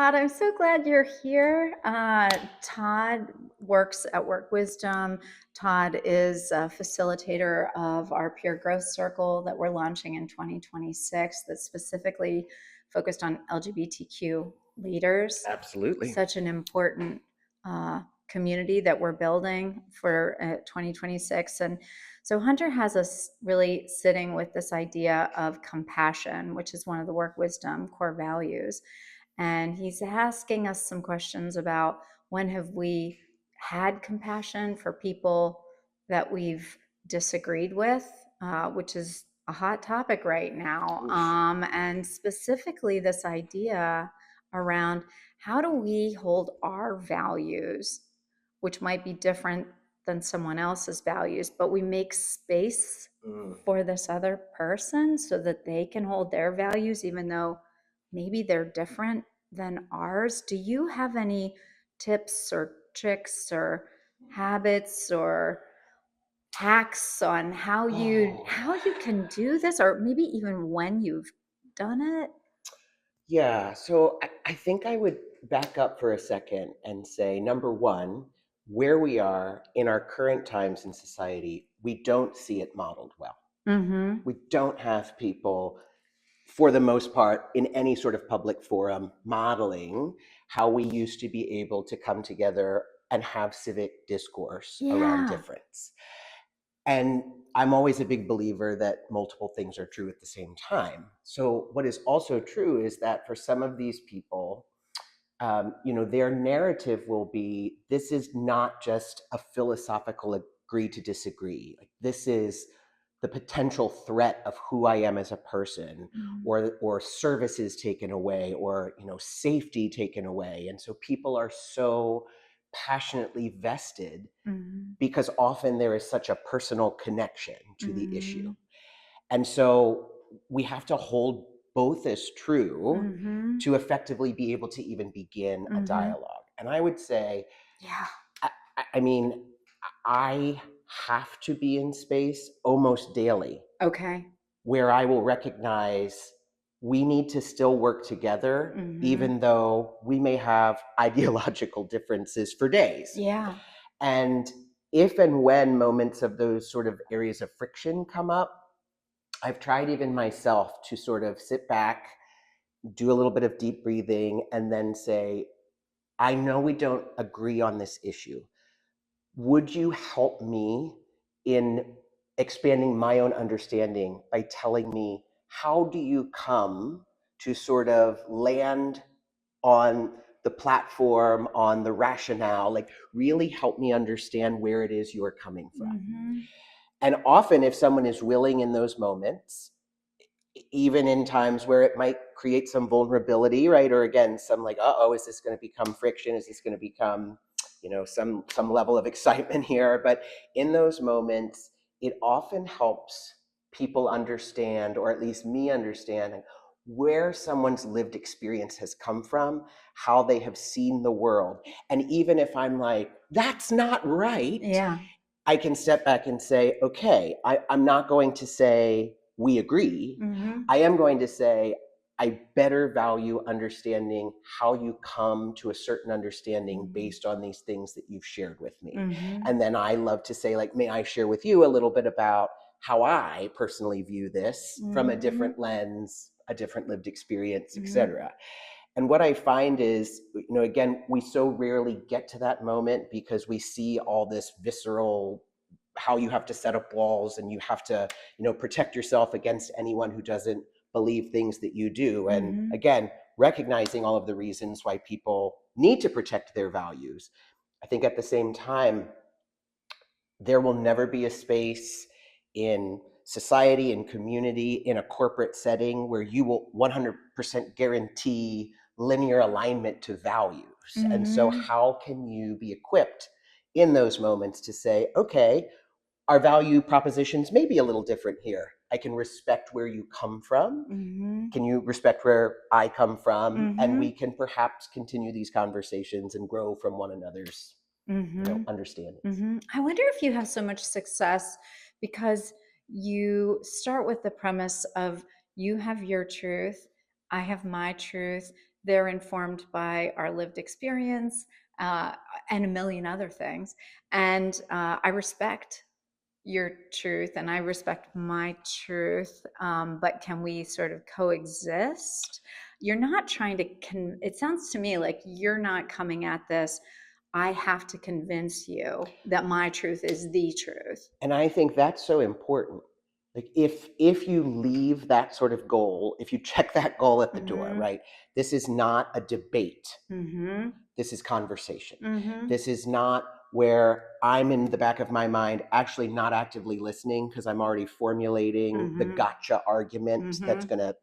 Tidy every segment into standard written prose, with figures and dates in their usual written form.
Todd, I'm so glad you're here. Todd works at Work Wisdom. Todd is a facilitator of our peer growth circle that we're launching in 2026 that's specifically focused on LGBTQ leaders. Absolutely. Such an important community that we're building for 2026. And so Hunter has us really sitting with this idea of compassion, which is one of the Work Wisdom core values. And he's asking us some questions about when have we had compassion for people that we've disagreed with, which is a hot topic right now. And specifically, this idea around how do we hold our values, which might be different than someone else's values, but we make space for this other person so that they can hold their values, even though maybe they're different than ours. Do you have any tips or tricks or habits or hacks on how you can do this, or maybe even when you've done it? Yeah, so I think I would back up for a second and say, number one, where we are in our current times in society, we don't see it modeled well. Mm-hmm. We don't have people, for the most part, in any sort of public forum, modeling how we used to be able to come together and have civic discourse around Yeah. difference. And I'm always a big believer that multiple things are true at the same time. So what is also true is that for some of these people, their narrative will be, this is not just a philosophical agree to disagree. Like, this is the potential threat of who I am as a person, or services taken away, or safety taken away. And so people are so passionately vested Mm-hmm. because often there is such a personal connection to the issue. Mm-hmm. And so we have to hold both as true Mm-hmm. to effectively be able to even begin a Mm-hmm. dialogue. And I would say, Yeah. I mean, I have to be in space almost daily Okay. where I will recognize we need to still work together, Mm-hmm. even though we may have ideological differences for days. Yeah. And if and when moments of those sort of areas of friction come up, I've tried even myself to sort of sit back, do a little bit of deep breathing, and then say, I know we don't agree on this issue. Would you help me in expanding my own understanding by telling me, how do you come to sort of land on the platform, on the rationale, like really help me understand where it is you're coming from. Mm-hmm. And often if someone is willing in those moments, even in times where it might create some vulnerability, right? Or again, some like, uh-oh, is this going to become friction? Is this going to become, some level of excitement here? But in those moments, it often helps people understand, or at least me understand, where someone's lived experience has come from, how they have seen the world. And even if I'm like, that's not right, Yeah. I can step back and say, okay, I'm not going to say we agree. Mm-hmm. I am going to say, I better value understanding how you come to a certain understanding based on these things that you've shared with me. Mm-hmm. And then I love to say, like, may I share with you a little bit about how I personally view this from a different lens, a different lived experience, etc. And what I find is, again, we so rarely get to that moment because we see all this visceral, how you have to set up walls and you have to, protect yourself against anyone who doesn't believe things that you do. And again, recognizing all of the reasons why people need to protect their values. I think at the same time, there will never be a space in society, in community, in a corporate setting where you will 100% guarantee linear alignment to values. And so how can you be equipped in those moments to say, okay, our value propositions may be a little different here. I can respect where you come from. Can you respect where I come from? And we can perhaps continue these conversations and grow from one another's understandings. I wonder if you have so much success because you start with the premise of you have your truth, I have my truth, they're informed by our lived experience, uh, and a million other things. And I respect your truth and I respect my truth, but can we sort of coexist? You're not trying to it sounds to me like you're not coming at this, I have to convince you that my truth is the truth. And I think that's so important. Like if you leave that sort of goal, if you check that goal at the door, Mm-hmm. right? This is not a debate. Mm-hmm. This is conversation. Mm-hmm. This is not where I'm in the back of my mind actually not actively listening because I'm already formulating the Mm-hmm. gotcha argument that's Mm-hmm. going to,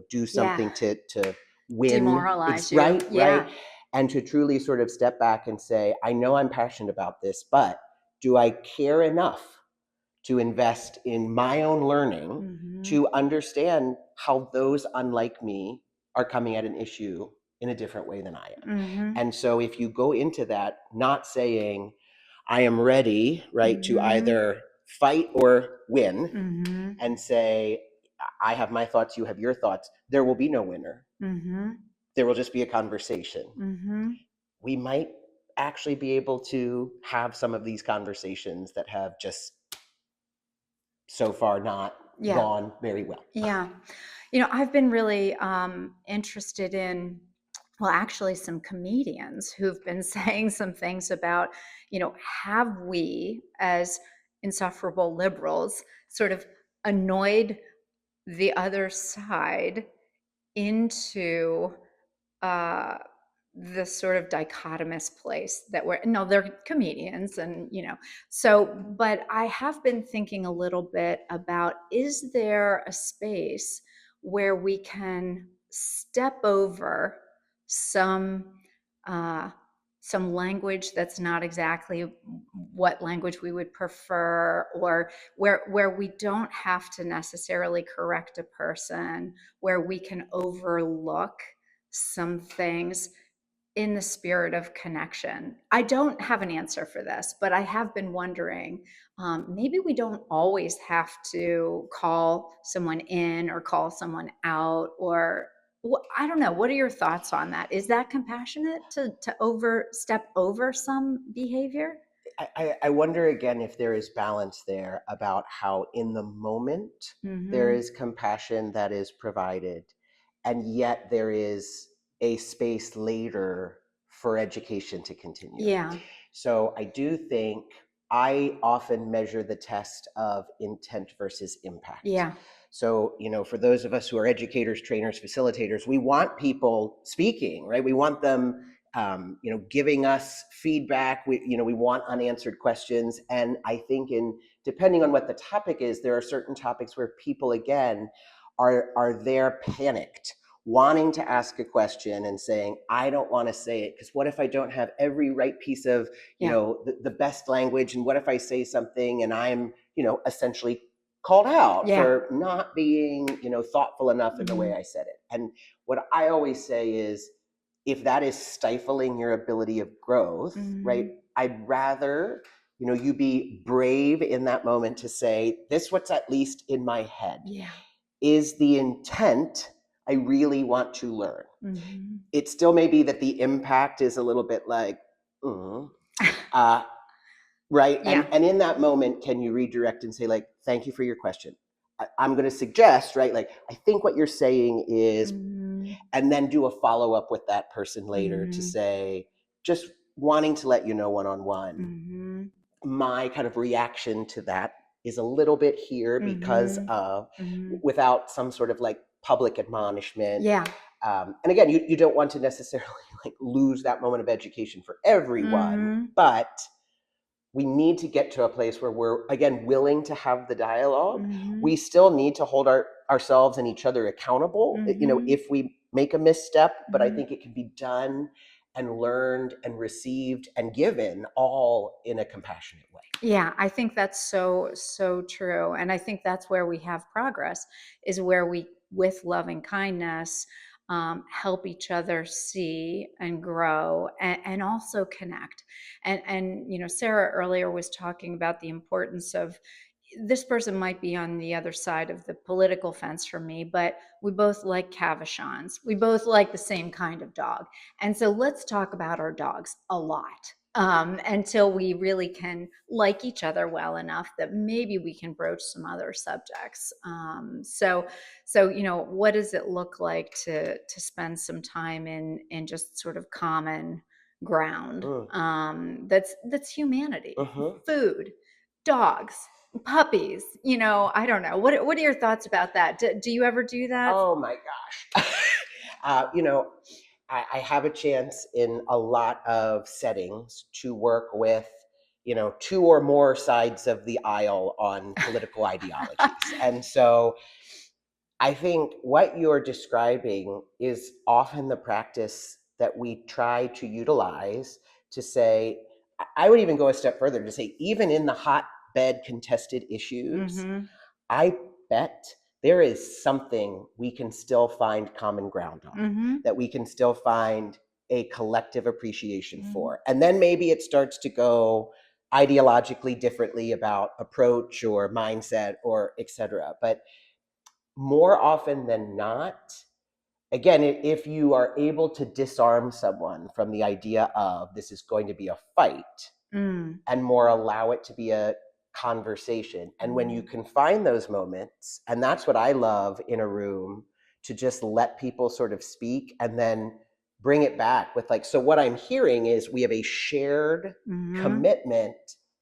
do Yeah. something to win. Demoralize you. Right, right. Yeah. And to truly sort of step back and say, I know I'm passionate about this, but do I care enough to invest in my own learning Mm-hmm. to understand how those unlike me are coming at an issue in a different way than I am. Mm-hmm. And so if you go into that not saying, I am ready, right, to Mm-hmm. either fight or win, Mm-hmm. and say, I have my thoughts, you have your thoughts, there will be no winner. Mm-hmm. There will just be a conversation. Mm-hmm. We might actually be able to have some of these conversations that have just so far not Yeah. gone very well. Yeah. I've been really interested in, well, actually, some comedians who've been saying some things about, have we, as insufferable liberals, sort of annoyed the other side into uh, the sort of dichotomous place that we're, no, they're comedians and, so, but I have been thinking a little bit about, is there a space where we can step over some, uh, some language that's not exactly what language we would prefer, or where we don't have to necessarily correct a person, where we can overlook some things in the spirit of connection. I don't have an answer for this, but I have been wondering, maybe we don't always have to call someone in or call someone out, or I don't know. What are your thoughts on that? Is that compassionate to step over some behavior? I wonder again if there is balance there about how in the moment there Mm-hmm. is compassion that is provided, and yet there is a space later for education to continue. Yeah. So I do think I often measure the test of intent versus impact. Yeah. So, for those of us who are educators, trainers, facilitators, we want people speaking, right? We want them, giving us feedback. We want unanswered questions. And I think depending on what the topic is, there are certain topics where people, again, are there panicked, wanting to ask a question and saying, I don't want to say it because what if I don't have every right piece of, Yeah. the best language, and what if I say something and I'm, essentially called out Yeah. for not being, thoughtful enough in the way Mm-hmm. I said it. And what I always say is, if that is stifling your ability of growth, right? Mm-hmm. I'd rather, you be brave in that moment to say, this what's at least in my head. Yeah. Is the intent I really want to learn? Mm-hmm. It still may be that the impact is a little bit like, uh, right? Yeah. And in that moment, can you redirect and say, like, thank you for your question. I'm going to suggest, right? Like, I think what you're saying is, Mm-hmm. and then do a follow up with that person later to Mm-hmm. say, just wanting to let you know one on one, Mm-hmm. my kind of reaction to that is a little bit here because Mm-hmm. of, Mm-hmm. without some sort of like public admonishment. Yeah. And again, you don't want to necessarily like lose that moment of education for everyone, Mm-hmm. but we need to get to a place where we're again willing to have the dialogue. Mm-hmm. We still need to hold ourselves and each other accountable, Mm-hmm. if we make a misstep, but I Mm-hmm. think it can be done and learned and received and given all in a compassionate way. Yeah, I think that's so true. And I think that's where we have progress, is where we, with loving kindness, help each other see and grow, and also connect. And Sarah earlier was talking about the importance of this person might be on the other side of the political fence from me, but we both like Cavachons. We both like the same kind of dog. And so let's talk about our dogs a lot, until we really can like each other well enough that maybe we can broach some other subjects. So what does it look like to spend some time in just sort of common ground? That's humanity, food, dogs, puppies. I don't know. What are your thoughts about that? Do you ever do that? Oh my gosh. I have a chance in a lot of settings to work with, two or more sides of the aisle on political ideologies. And so I think what you're describing is often the practice that we try to utilize to say, I would even go a step further to say, even in the hotbed contested issues, I bet there is something we can still find common ground on, that we can still find a collective appreciation for. And then maybe it starts to go ideologically differently about approach or mindset or et cetera. But more often than not, again, if you are able to disarm someone from the idea of this is going to be a fight and more allow it to be a conversation. And when you can find those moments, and that's what I love in a room, to just let people sort of speak and then bring it back with like, so what I'm hearing is we have a shared commitment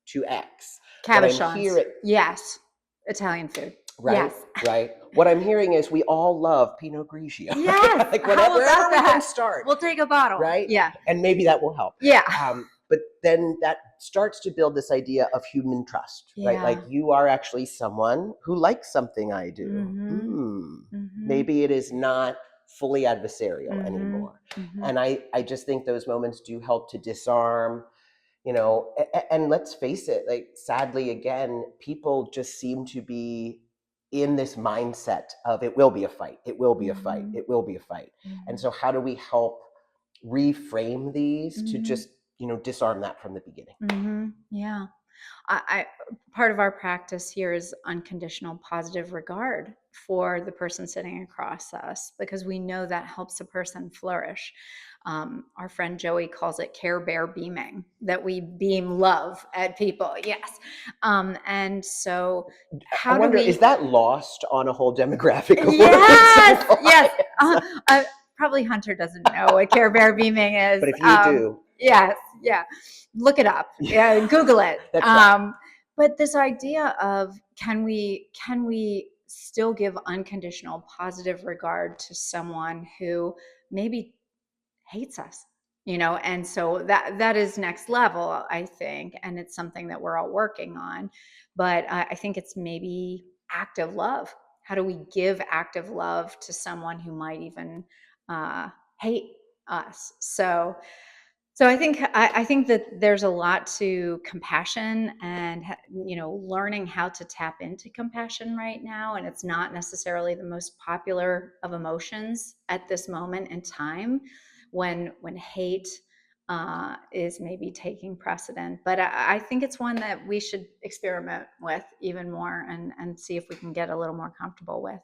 to X. Cavachons. Yes. Italian food. Right, Yes. right. What I'm hearing is we all love Pinot Grigio. Yes. Like wherever we can start. We'll take a bottle. Right? Yeah. And maybe that will help. Yeah. But then that starts to build this idea of human trust, right? Yeah. Like you are actually someone who likes something I do. Maybe it is not fully adversarial anymore. And I just think those moments do help to disarm, and let's face it, like sadly, again, people just seem to be in this mindset of it will be a fight, it will be a fight, it will be a fight. And so how do we help reframe these to just, disarm that from the beginning? Yeah. I part of our practice here is unconditional positive regard for the person sitting across us, because we know that helps a person flourish. Our friend Joey calls it Care Bear beaming, that we beam love at people. Yes. And so I wonder, is that lost on a whole demographic of yes, yes. Probably Hunter doesn't know what Care Bear beaming is. But if you do. Yes, yeah. Look it up. Yeah, Google it. That's right. But this idea of can we still give unconditional positive regard to someone who maybe hates us, and so that is next level, I think, and it's something that we're all working on. But I think it's maybe active love. How do we give active love to someone who might even hate us? So I think that there's a lot to compassion and learning how to tap into compassion right now, and it's not necessarily the most popular of emotions at this moment in time when hate is maybe taking precedent. But I think it's one that we should experiment with even more and see if we can get a little more comfortable with.